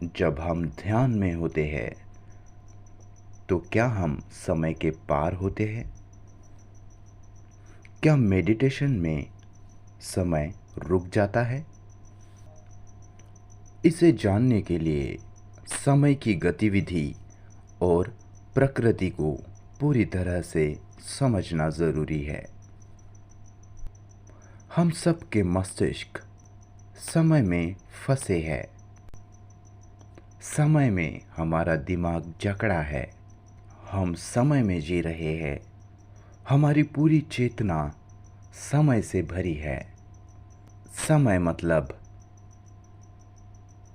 जब हम ध्यान में होते हैं तो क्या हम समय के पार होते हैं? क्या मेडिटेशन में समय रुक जाता है? इसे जानने के लिए समय की गतिविधि और प्रकृति को पूरी तरह से समझना ज़रूरी है। हम सब के मस्तिष्क समय में फंसे हैं। समय में हमारा दिमाग जकड़ा है। हम समय में जी रहे हैं। हमारी पूरी चेतना समय से भरी है। समय मतलब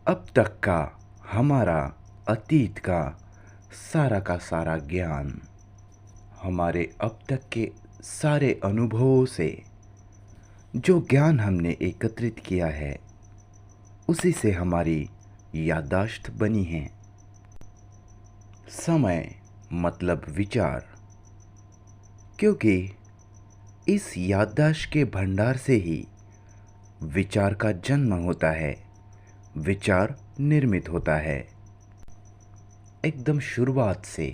अब तक का हमारा अतीत का सारा ज्ञान, हमारे अब तक के सारे अनुभवों से जो ज्ञान हमने एकत्रित किया है, उसी से हमारी याददाश्त बनी है। समय मतलब विचार, क्योंकि इस याददाश्त के भंडार से ही विचार का जन्म होता है, विचार निर्मित होता है। एकदम शुरुआत से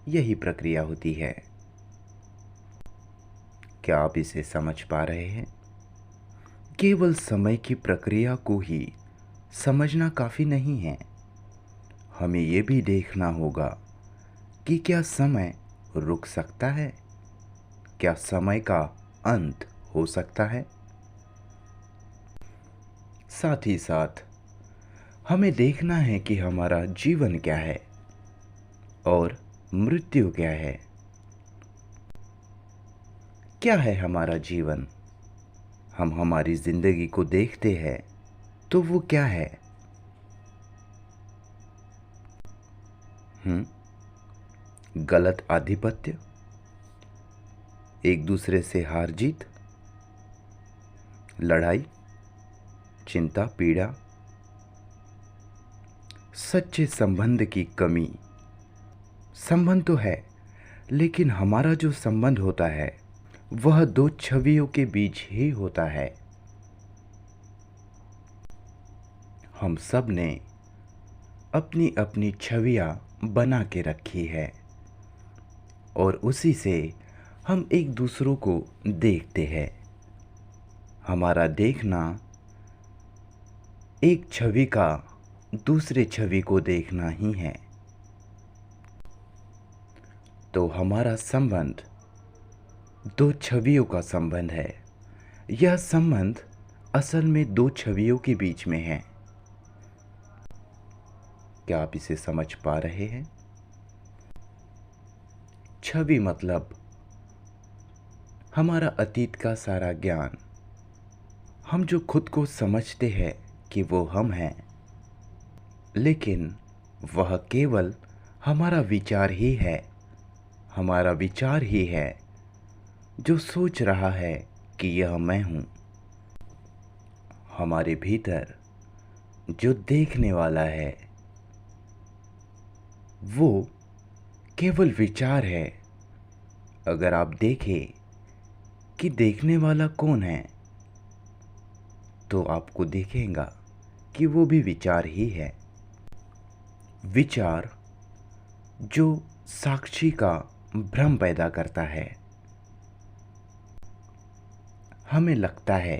यही प्रक्रिया होती है। क्या आप इसे समझ पा रहे हैं? केवल समय की प्रक्रिया को ही समझना काफ़ी नहीं है। हमें ये भी देखना होगा कि क्या समय रुक सकता है? क्या समय का अंत हो सकता है? साथ ही साथ हमें देखना है कि हमारा जीवन क्या है और मृत्यु क्या है। क्या है हमारा जीवन? हम हमारी जिंदगी को देखते हैं तो वो क्या है? गलत आधिपत्य, एक दूसरे से हार जीत, लड़ाई, चिंता, पीड़ा, सच्चे संबंध की कमी। संबंध तो है, लेकिन हमारा जो संबंध होता है वह दो छवियों के बीच ही होता है। हम सब ने अपनी अपनी छवियां बना के रखी है और उसी से हम एक दूसरों को देखते हैं। हमारा देखना एक छवि का दूसरे छवि को देखना ही है। तो हमारा संबंध दो छवियों का संबंध है। यह संबंध असल में दो छवियों के बीच में है। क्या आप इसे समझ पा रहे हैं? छवि मतलब हमारा अतीत का सारा ज्ञान, हम जो खुद को समझते हैं कि वो हम हैं, लेकिन वह केवल हमारा विचार ही है। हमारा विचार ही है जो सोच रहा है कि यह मैं हूँ। हमारे भीतर जो देखने वाला है वो केवल विचार है। अगर आप देखें कि देखने वाला कौन है तो आपको दिखेगा कि वो भी विचार ही है। विचार जो साक्षी का भ्रम पैदा करता है। हमें लगता है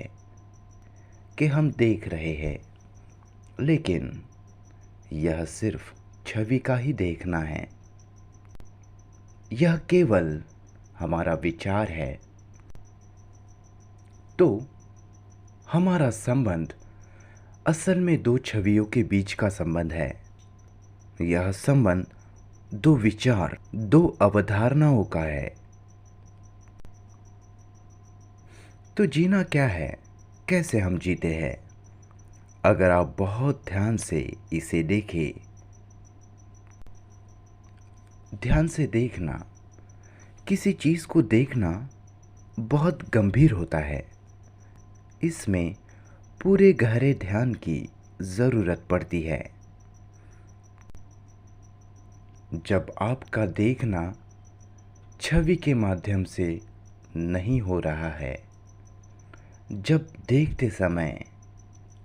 कि हम देख रहे हैं, लेकिन यह सिर्फ छवि का ही देखना है। यह केवल हमारा विचार है। तो हमारा संबंध असल में दो छवियों के बीच का संबंध है। यह संबंध दो विचार, दो अवधारणाओं का है। तो जीना क्या है? कैसे हम जीते हैं? अगर आप बहुत ध्यान से इसे देखें, ध्यान से देखना, किसी चीज़ को देखना बहुत गंभीर होता है। इसमें पूरे गहरे ध्यान की ज़रूरत पड़ती है। जब आपका देखना छवि के माध्यम से नहीं हो रहा है, जब देखते समय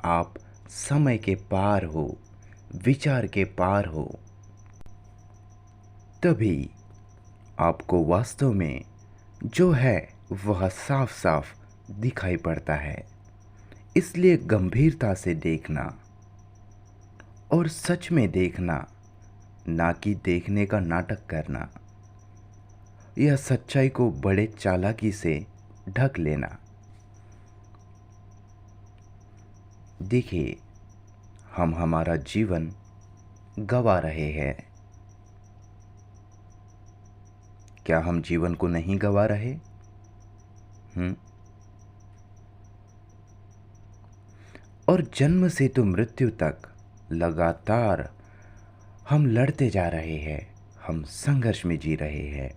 आप समय के पार हो, विचार के पार हो, तभी आपको वास्तव में जो है वह साफ साफ दिखाई पड़ता है। इसलिए गंभीरता से देखना और सच में देखना, ना कि देखने का नाटक करना या सच्चाई को बड़े चालाकी से ढक लेना। देखिए, हम हमारा जीवन गंवा रहे हैं। क्या हम जीवन को नहीं गंवा रहे? और जन्म से तो मृत्यु तक लगातार हम लड़ते जा रहे हैं, हम संघर्ष में जी रहे हैं,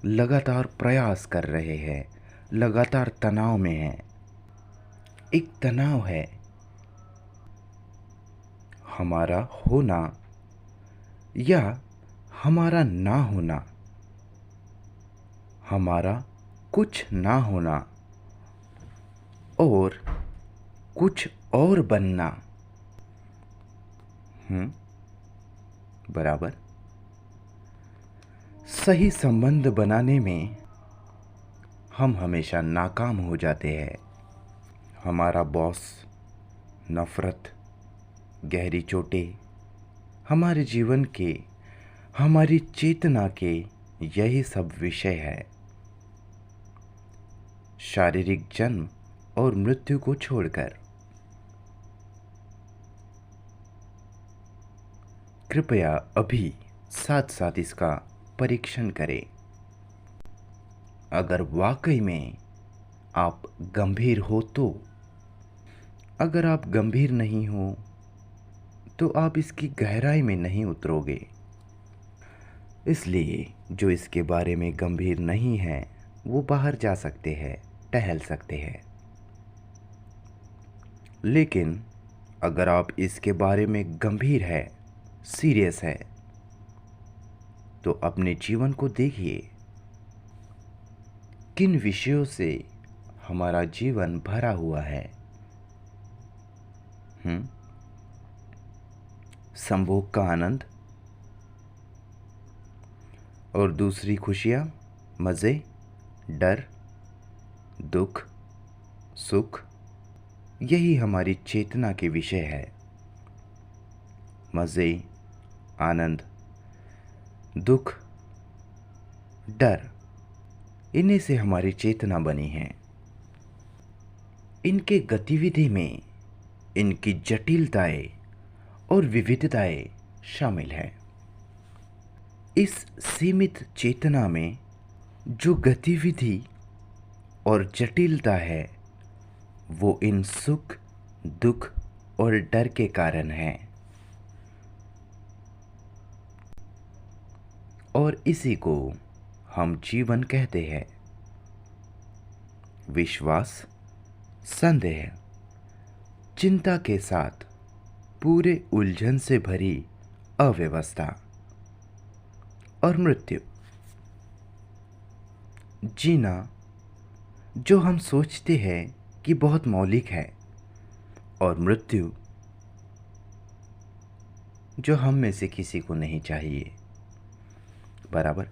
लगातार प्रयास कर रहे हैं, लगातार तनाव में हैं। एक तनाव है हमारा होना या हमारा ना होना, हमारा कुछ ना होना और कुछ और बनना। बराबर। सही संबंध बनाने में हम हमेशा नाकाम हो जाते हैं। हमारा बॉस, नफरत, गहरी चोटें, हमारे जीवन के, हमारी चेतना के यही सब विषय है। शारीरिक जन्म और मृत्यु को छोड़कर कृपया अभी साथ साथ इसका परीक्षण करें। अगर वाकई में आप गंभीर हो तो, अगर आप गंभीर नहीं हो तो आप इसकी गहराई में नहीं उतरोगे। इसलिए जो इसके बारे में गंभीर नहीं है वो बाहर जा सकते हैं, टहल सकते हैं। लेकिन अगर आप इसके बारे में गंभीर है, सीरियस है, तो अपने जीवन को देखिए, किन विषयों से हमारा जीवन भरा हुआ है। संभोग का आनंद और दूसरी खुशियाँ, मज़े, डर, दुख, सुख, यही हमारी चेतना के विषय है। मज़े, आनंद, दुख, डर, इन्हीं से हमारी चेतना बनी है। इनके गतिविधि में इनकी जटिलताएं और विविधताएं शामिल है। इस सीमित चेतना में जो गतिविधि और जटिलता है वो इन सुख, दुख और डर के कारण है। और इसी को हम जीवन कहते हैं। विश्वास, संदेह, चिंता के साथ पूरे उलझन से भरी अव्यवस्था और मृत्यु। जीना जो हम सोचते हैं कि बहुत मौलिक है, और मृत्यु जो हम में से किसी को नहीं चाहिए। बराबर।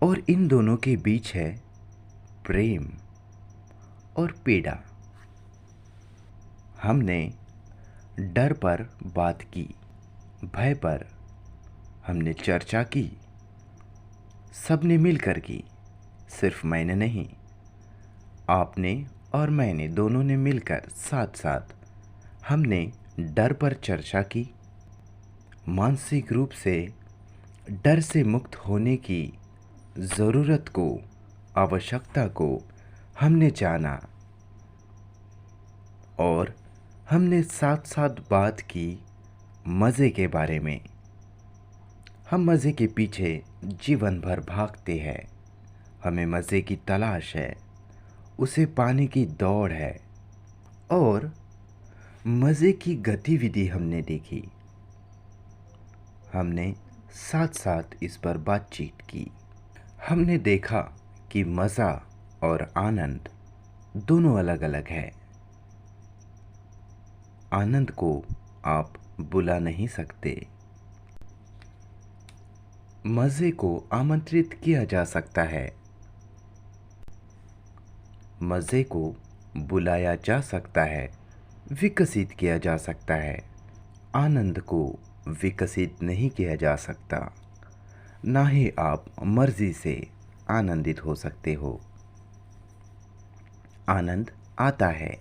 और इन दोनों के बीच है प्रेम और पीड़ा। हमने डर पर बात की, भय पर हमने चर्चा की, सबने मिलकर की। सिर्फ मैंने नहीं, आपने और मैंने दोनों ने मिलकर साथ साथ हमने डर पर चर्चा की। मानसिक रूप से डर से मुक्त होने की ज़रूरत को, आवश्यकता को हमने जाना, और हमने साथ साथ बात की मज़े के बारे में। हम मज़े के पीछे जीवन भर भागते हैं, हमें मज़े की तलाश है, उसे पाने की दौड़ है, और मज़े की गतिविधि हमने देखी। हमने साथ साथ इस पर बातचीत की। हमने देखा कि मज़ा और आनंद दोनों अलग अलग है। आनंद को आप बुला नहीं सकते। मज़े को आमंत्रित किया जा सकता है। मज़े को बुलाया जा सकता है, विकसित किया जा सकता है। आनंद को विकसित नहीं किया जा सकता। ना ही आप मर्जी से आनंदित हो सकते हो। आनंद आता है,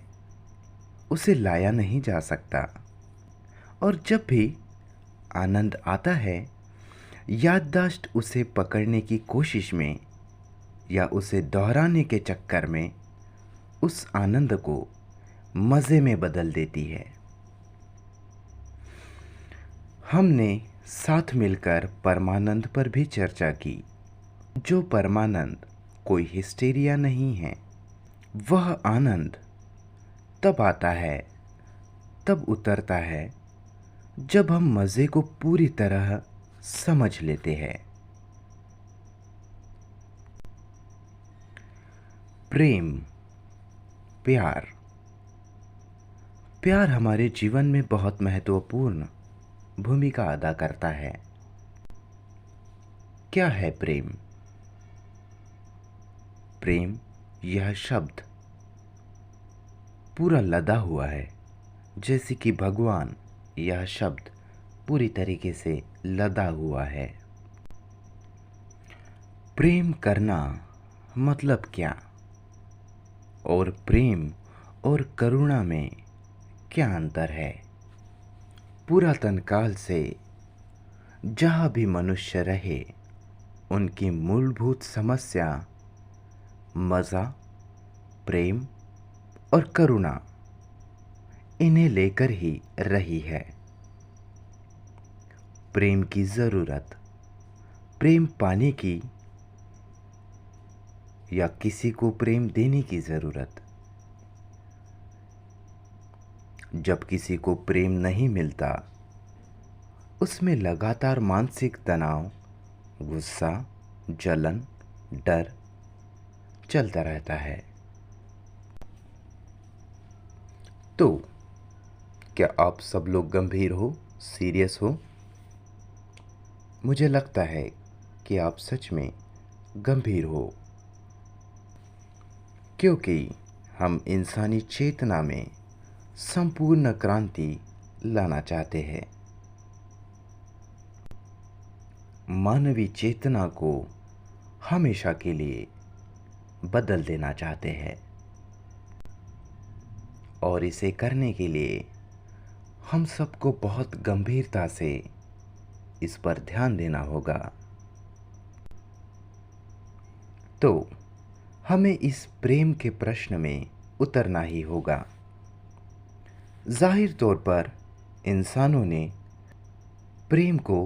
उसे लाया नहीं जा सकता। और जब भी आनंद आता है, याददाश्त उसे पकड़ने की कोशिश में या उसे दोहराने के चक्कर में उस आनंद को मज़े में बदल देती है। हमने साथ मिलकर परमानंद पर भी चर्चा की। जो परमानंद कोई हिस्टेरिया नहीं है, वह आनंद तब आता है, तब उतरता है, जब हम मज़े को पूरी तरह समझ लेते हैं। प्रेम, प्यार। प्यार हमारे जीवन में बहुत महत्वपूर्ण भूमिका अदा करता है। क्या है प्रेम? प्रेम, यह शब्द पूरा लदा हुआ है, जैसे कि भगवान, यह शब्द पूरी तरीके से लदा हुआ है। प्रेम करना मतलब क्या? और प्रेम और करुणा में क्या अंतर है? पुरातन काल से जहाँ भी मनुष्य रहे, उनकी मूलभूत समस्या मज़ा, प्रेम और करुणा, इन्हें लेकर ही रही है। प्रेम की ज़रूरत, प्रेम पाने की या किसी को प्रेम देने की ज़रूरत। जब किसी को प्रेम नहीं मिलता, उसमें लगातार मानसिक तनाव, गुस्सा, जलन, डर चलता रहता है। तो क्या आप सब लोग गंभीर हो, सीरियस हो? मुझे लगता है कि आप सच में गंभीर हो, क्योंकि हम इंसानी चेतना में संपूर्ण क्रांति लाना चाहते हैं। मानवीय चेतना को हमेशा के लिए बदल देना चाहते हैं। और इसे करने के लिए हम सबको बहुत गंभीरता से इस पर ध्यान देना होगा। तो हमें इस प्रेम के प्रश्न में उतरना ही होगा। जाहिर तौर पर इंसानों ने प्रेम को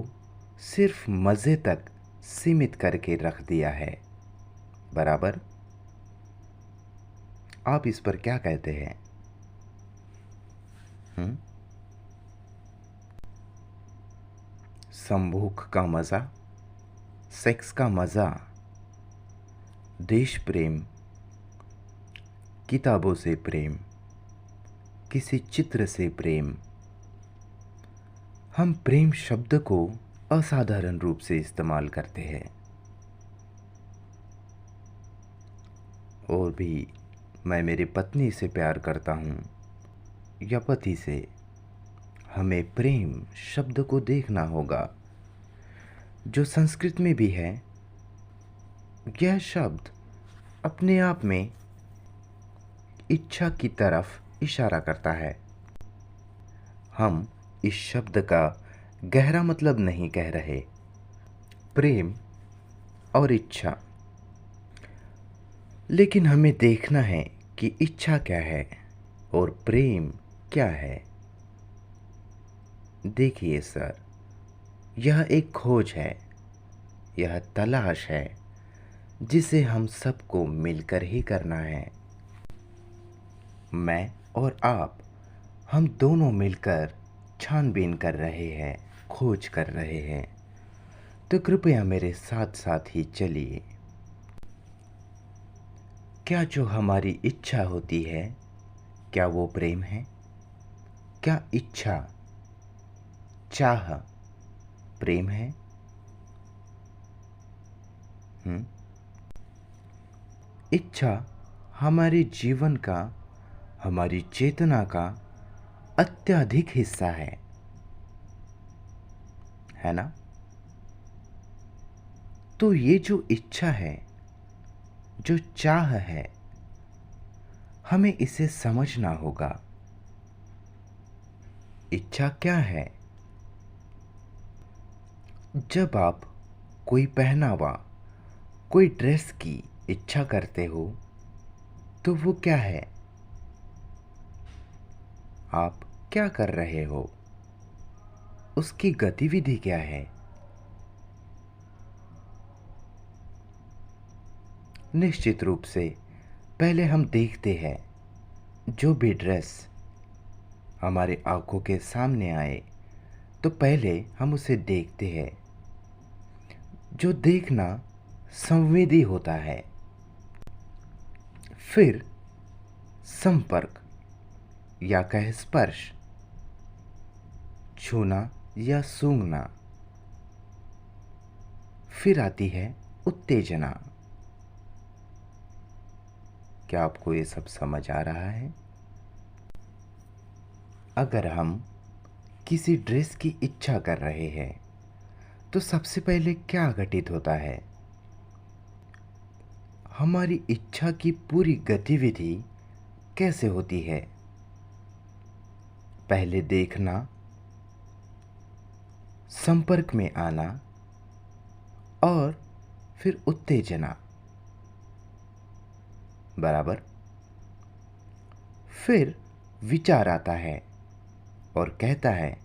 सिर्फ मज़े तक सीमित करके रख दिया है, बराबर? आप इस पर क्या कहते हैं? संभोग का मज़ा, सेक्स का मज़ा, देश प्रेम, किताबों से प्रेम, किसी चित्र से प्रेम। हम प्रेम शब्द को असाधारण रूप से इस्तेमाल करते हैं। और भी मैं मेरी पत्नी से प्यार करता हूँ या पति से, हमें प्रेम शब्द को देखना होगा, जो संस्कृत में भी है। यह शब्द अपने आप में इच्छा की तरफ इशारा करता है। हम इस शब्द का गहरा मतलब नहीं कह रहे। प्रेम और इच्छा, लेकिन हमें देखना है कि इच्छा क्या है और प्रेम क्या है। देखिए सर, यह एक खोज है, यह तलाश है, जिसे हम सबको मिलकर ही करना है। मैं और आप, हम दोनों मिलकर छानबीन कर रहे हैं, खोज कर रहे हैं। तो कृपया मेरे साथ साथ ही चलिए। क्या जो हमारी इच्छा होती है, क्या वो प्रेम है? क्या इच्छा, चाह प्रेम है? हम्म? इच्छा हमारे जीवन का, हमारी चेतना का अत्यधिक हिस्सा है ना? तो ये जो इच्छा है, जो चाह है, हमें इसे समझना होगा। इच्छा क्या है? जब आप कोई पहनावा, कोई ड्रेस की इच्छा करते हो तो वो क्या है? आप क्या कर रहे हो? उसकी गतिविधि क्या है? निश्चित रूप से पहले हम देखते हैं, जो भी ड्रेस हमारे आंखों के सामने आए तो पहले हम उसे देखते हैं। जो देखना संवेदी होता है। फिर संपर्क या कहे स्पर्श, छूना या सूंघना। फिर आती है उत्तेजना। क्या आपको ये सब समझ आ रहा है? अगर हम किसी ड्रेस की इच्छा कर रहे हैं तो सबसे पहले क्या घटित होता है? हमारी इच्छा की पूरी गतिविधि कैसे होती है? पहले देखना, संपर्क में आना और फिर उत्तेजना। बराबर। फिर विचार आता है और कहता है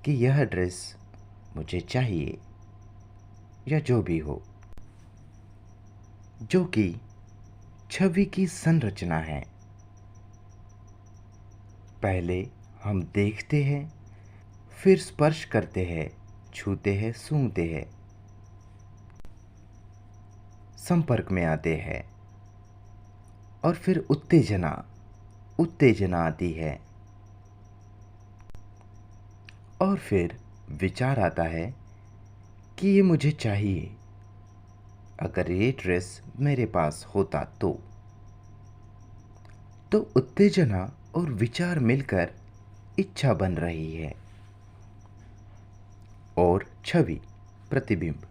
कि यह ड्रेस मुझे चाहिए, या जो भी हो, जो कि छवि की संरचना है। पहले हम देखते हैं, फिर स्पर्श करते हैं, छूते हैं, सूंघते हैं, संपर्क में आते हैं और फिर उत्तेजना उत्तेजना आती है और फिर विचार आता है कि ये मुझे चाहिए, अगर ये ड्रेस मेरे पास होता तो उत्तेजना और विचार मिलकर इच्छा बन रही है। और छवि, प्रतिबिंब।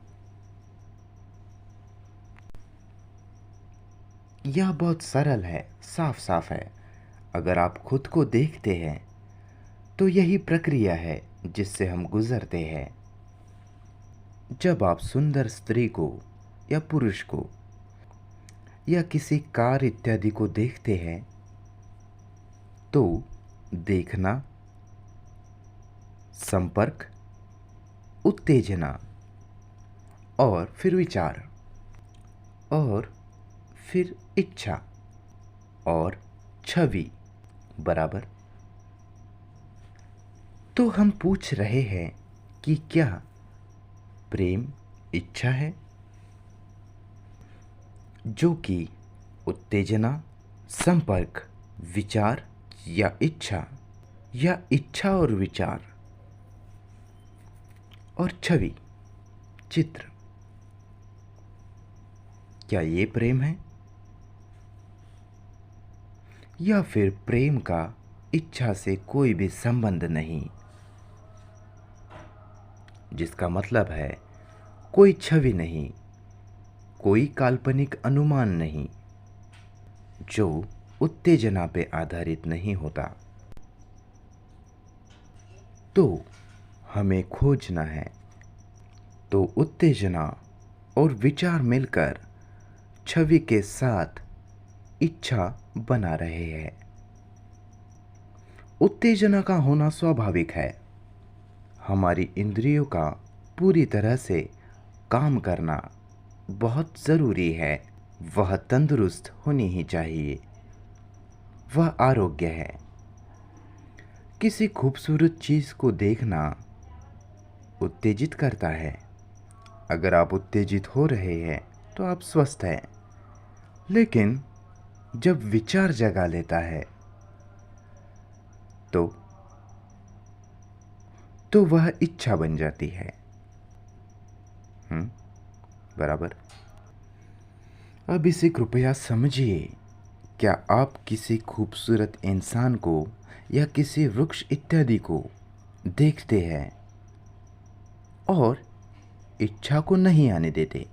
यह बहुत सरल है, साफ साफ है। अगर आप खुद को देखते हैं तो यही प्रक्रिया है जिससे हम गुजरते हैं। जब आप सुंदर स्त्री को या पुरुष को या किसी कार इत्यादि को देखते हैं तो देखना, संपर्क, उत्तेजना और फिर विचार और फिर इच्छा और छवि। बराबर। तो हम पूछ रहे हैं कि क्या प्रेम इच्छा है, जो कि उत्तेजना, संपर्क, विचार या इच्छा और विचार और छवि, चित्र, क्या ये प्रेम है? या फिर प्रेम का इच्छा से कोई भी संबंध नहीं, जिसका मतलब है कोई छवि नहीं, कोई काल्पनिक अनुमान नहीं, जो उत्तेजना पे आधारित नहीं होता। तो हमें खोजना है। तो उत्तेजना और विचार मिलकर छवि के साथ इच्छा बना रहे हैं। उत्तेजना का होना स्वाभाविक है। हमारी इंद्रियों का पूरी तरह से काम करना बहुत ज़रूरी है। वह तंदुरुस्त होनी ही चाहिए। वह आरोग्य है। किसी खूबसूरत चीज़ को देखना उत्तेजित करता है। अगर आप उत्तेजित हो रहे हैं तो आप स्वस्थ हैं। लेकिन जब विचार जगा लेता है तो तो वह इच्छा बन जाती है। बराबर। अब इसे कृपया समझिए। क्या आप किसी खूबसूरत इंसान को या किसी वृक्ष इत्यादि को देखते हैं और इच्छा को नहीं आने देते,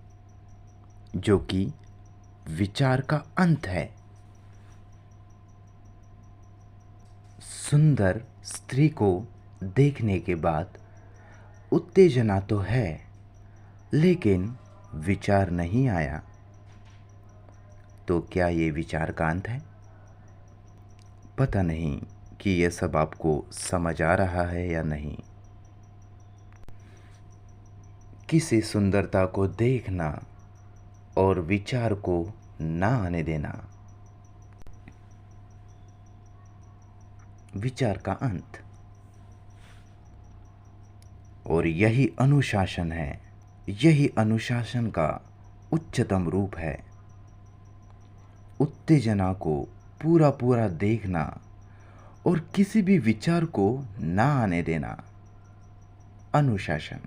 जो कि विचार का अंत है? सुंदर स्त्री को देखने के बाद उत्तेजना तो है, लेकिन विचार नहीं आया। तो क्या ये विचार का अंत है? पता नहीं कि यह सब आपको समझ आ रहा है या नहीं। किसी सुंदरता को देखना और विचार को ना आने देना, विचार का अंत। और यही अनुशासन है, यही अनुशासन का उच्चतम रूप है। उत्तेजना को पूरा पूरा देखना और किसी भी विचार को ना आने देना, अनुशासन।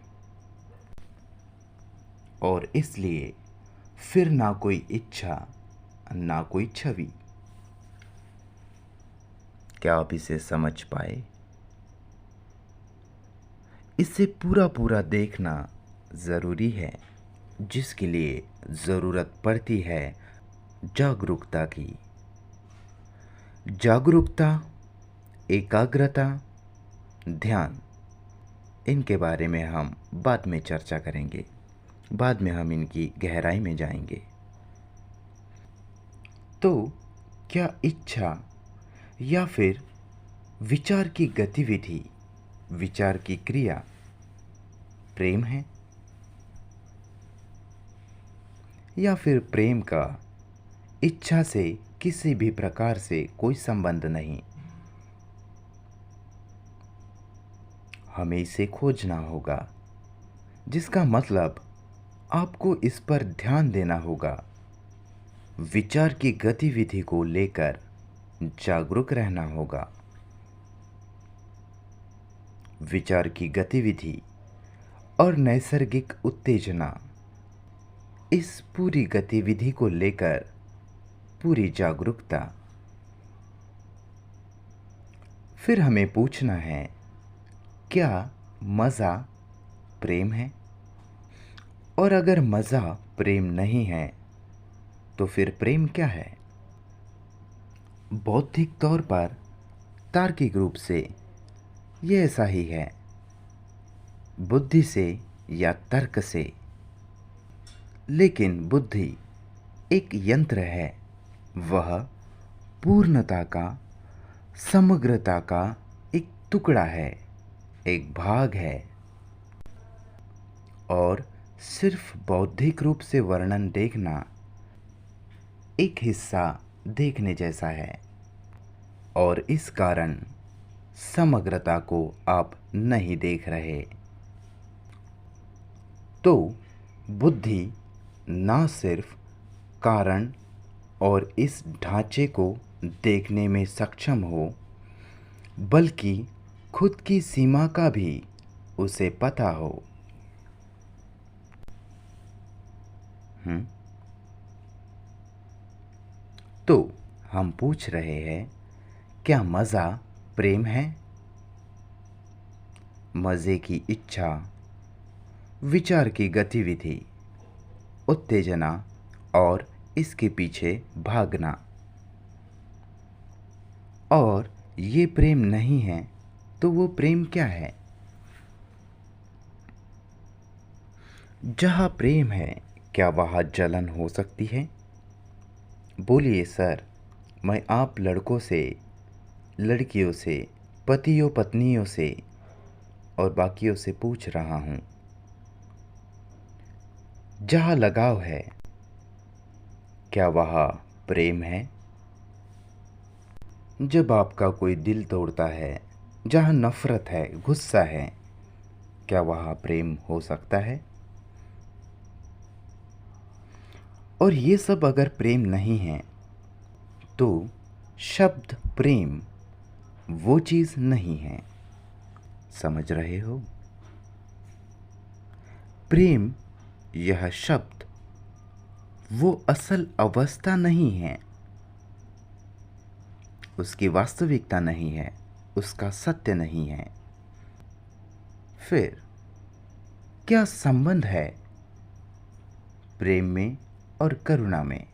और इसलिए फिर ना कोई इच्छा, ना कोई छवि। क्या आप इसे समझ पाए? इसे पूरा पूरा देखना ज़रूरी है, जिसके लिए ज़रूरत पड़ती है जागरूकता की। जागरूकता, एकाग्रता, ध्यान, इनके बारे में हम बाद में चर्चा करेंगे। बाद में हम इनकी गहराई में जाएंगे। तो क्या इच्छा या फिर विचार की गतिविधि, विचार की क्रिया प्रेम है? या फिर प्रेम का इच्छा से किसी भी प्रकार से कोई संबंध नहीं? हमें इसे खोजना होगा, जिसका मतलब आपको इस पर ध्यान देना होगा। विचार की गतिविधि को लेकर जागरूक रहना होगा। विचार की गतिविधि और नैसर्गिक उत्तेजना, इस पूरी गतिविधि को लेकर पूरी जागरूकता। फिर हमें पूछना है, क्या मज़ा प्रेम है? और अगर मज़ा प्रेम नहीं है, तो फिर प्रेम क्या है? बौद्धिक तौर पर, तार्किक रूप से ये ऐसा ही है, बुद्धि से या तर्क से। लेकिन बुद्धि एक यंत्र है, वह पूर्णता का, समग्रता का एक टुकड़ा है, एक भाग है। और सिर्फ बौद्धिक रूप से वर्णन देखना एक हिस्सा देखने जैसा है, और इस कारण समग्रता को आप नहीं देख रहे। तो बुद्धि ना सिर्फ कारण और इस ढांचे को देखने में सक्षम हो, बल्कि खुद की सीमा का भी उसे पता हो। तो हम पूछ रहे हैं, क्या मज़ा प्रेम है? मज़े की इच्छा, विचार की गतिविधि, उत्तेजना और इसके पीछे भागना, और ये प्रेम नहीं है, तो वो प्रेम क्या है? जहाँ प्रेम है, क्या वहाँ जलन हो सकती है? बोलिए सर, मैं आप लड़कों से, लड़कियों से, पतियों पत्नियों से और बाकियों से पूछ रहा हूँ, जहाँ लगाव है, क्या वहाँ प्रेम है? जब आपका कोई दिल तोड़ता है, जहाँ नफ़रत है, गुस्सा है, क्या वहाँ प्रेम हो सकता है? और ये सब अगर प्रेम नहीं है, तो शब्द प्रेम वो चीज़ नहीं है। समझ रहे हो? प्रेम यह शब्द वो असल अवस्था नहीं है, उसकी वास्तविकता नहीं है, उसका सत्य नहीं है। फिर क्या संबंध है प्रेम में और करुणा में?